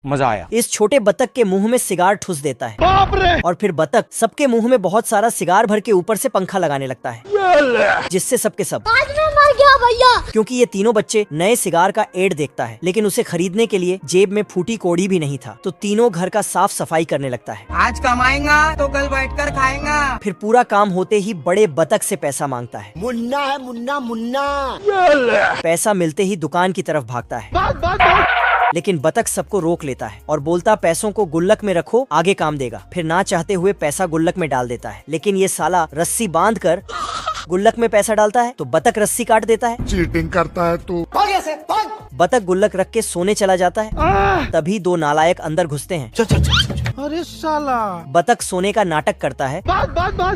मजा आया। इस छोटे बतख के मुंह में सिगार ठुस देता है। बाप रे! और फिर बतख सबके मुंह में बहुत सारा सिगार भर के ऊपर से पंखा लगाने लगता है, जिससे सबके सब आज मैं मर गया भैया। क्योंकि ये तीनों बच्चे नए सिगार का एड देखता है, लेकिन उसे खरीदने के लिए जेब में फूटी कौड़ी भी नहीं था। तो तीनों घर का साफ सफाई करने लगता है। आज कमाएगा तो कल बैठकर खाएगा। फिर पूरा काम होते ही बड़े बतख से पैसा मांगता है। मुन्ना है मुन्ना मुन्ना। पैसा मिलते ही दुकान की तरफ भागता है, लेकिन बतख सबको रोक लेता है और बोलता पैसों को गुल्लक में रखो, आगे काम देगा। फिर ना चाहते हुए पैसा गुल्लक में डाल देता है, लेकिन ये साला रस्सी बांध कर गुल्लक में पैसा डालता है तो बतख रस्सी काट देता है। चीटिंग करता है तू। बतख गुल्लक रख के सोने चला जाता है। तभी दो नालायक अंदर घुसते हैं। अरे साला। बतख सोने का नाटक करता है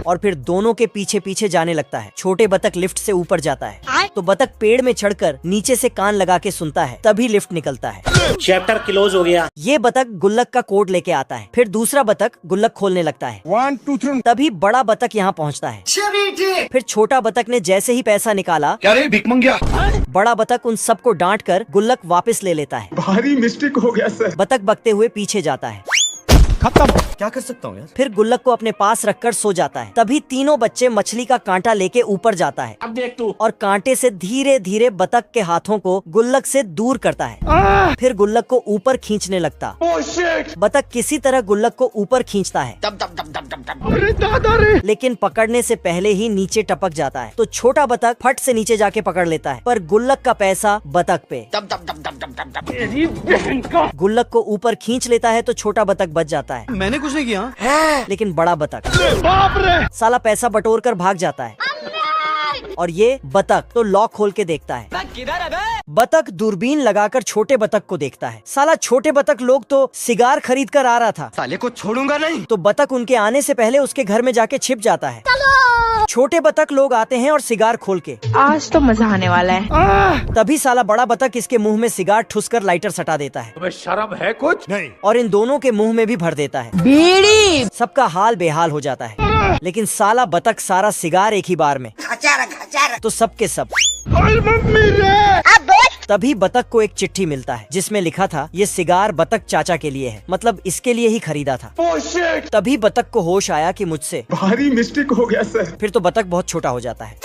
और फिर दोनों के पीछे पीछे जाने लगता है। छोटे बतख लिफ्ट से ऊपर जाता है तो बतख पेड़ में चढ़कर नीचे से कान लगा के सुनता है। तभी लिफ्ट निकलता है। चैप्टर क्लोज हो गया। ये बतख गुल्लक का कोड लेके आता है। फिर दूसरा बतख गुल्लक खोलने लगता है। 1 2 3। तभी बड़ा बतख यहाँ पहुँचता है। फिर छोटा बतख ने जैसे ही पैसा निकाला, क्या रे भिख मंगिया? बड़ा बतख उन सबको डांट कर गुल्लक वापस ले लेता है। भारी मिस्टेक हो गया सर। बतख बकते हुए पीछे जाता है। खत्म। क्या कर सकता हूँ यार? फिर गुल्लक को अपने पास रखकर सो जाता है। तभी तीनों बच्चे मछली का कांटा लेके ऊपर जाता है। अब देख तू। और कांटे से धीरे धीरे बतख के हाथों को गुल्लक से दूर करता है। फिर गुल्लक को ऊपर खींचने लगता। बतख किसी तरह गुल्लक को ऊपर खींचता है, अरे दादा रे। लेकिन पकड़ने से पहले ही नीचे टपक जाता है। तो छोटा बतख फट से नीचे जाके पकड़ लेता है, पर गुल्लक का पैसा बतख पे। गुल्लक को ऊपर खींच लेता है तो छोटा बतख बच जाता है। मैंने कुछ नहीं किया। लेकिन बड़ा बतख बाप रे। साला पैसा बटोर कर भाग जाता है। और ये बतख तो लॉक खोल के देखता है। बतख दूरबीन लगाकर छोटे बतख को देखता है। साला छोटे बतख लोग तो सिगार खरीद कर आ रहा था। साले को छोड़ूंगा नहीं। तो बतख उनके आने से पहले उसके घर में जाके छिप जाता है। छोटे बतख लोग आते हैं और सिगार खोल के। आज तो मजा आने वाला है। तभी साला बड़ा बतख इसके मुंह में सिगार ठुसकर लाइटर सटा देता है। तुम्हें शर्म है कुछ? नहीं। और इन दोनों के मुंह में भी भर देता है। बीड़ी। सबका हाल बेहाल हो जाता है। लेकिन साला बतख सारा सिगार एक ही बार में, तो सबके सब। मम्मी रे। तभी बतख को एक चिट्ठी मिलता है जिसमें लिखा था ये सिगार बतख चाचा के लिए है, मतलब इसके लिए ही खरीदा था। तभी बतख को होश आया कि मुझसे भारी मिस्टेक हो गया सर। फिर तो बतख बहुत छोटा हो जाता है।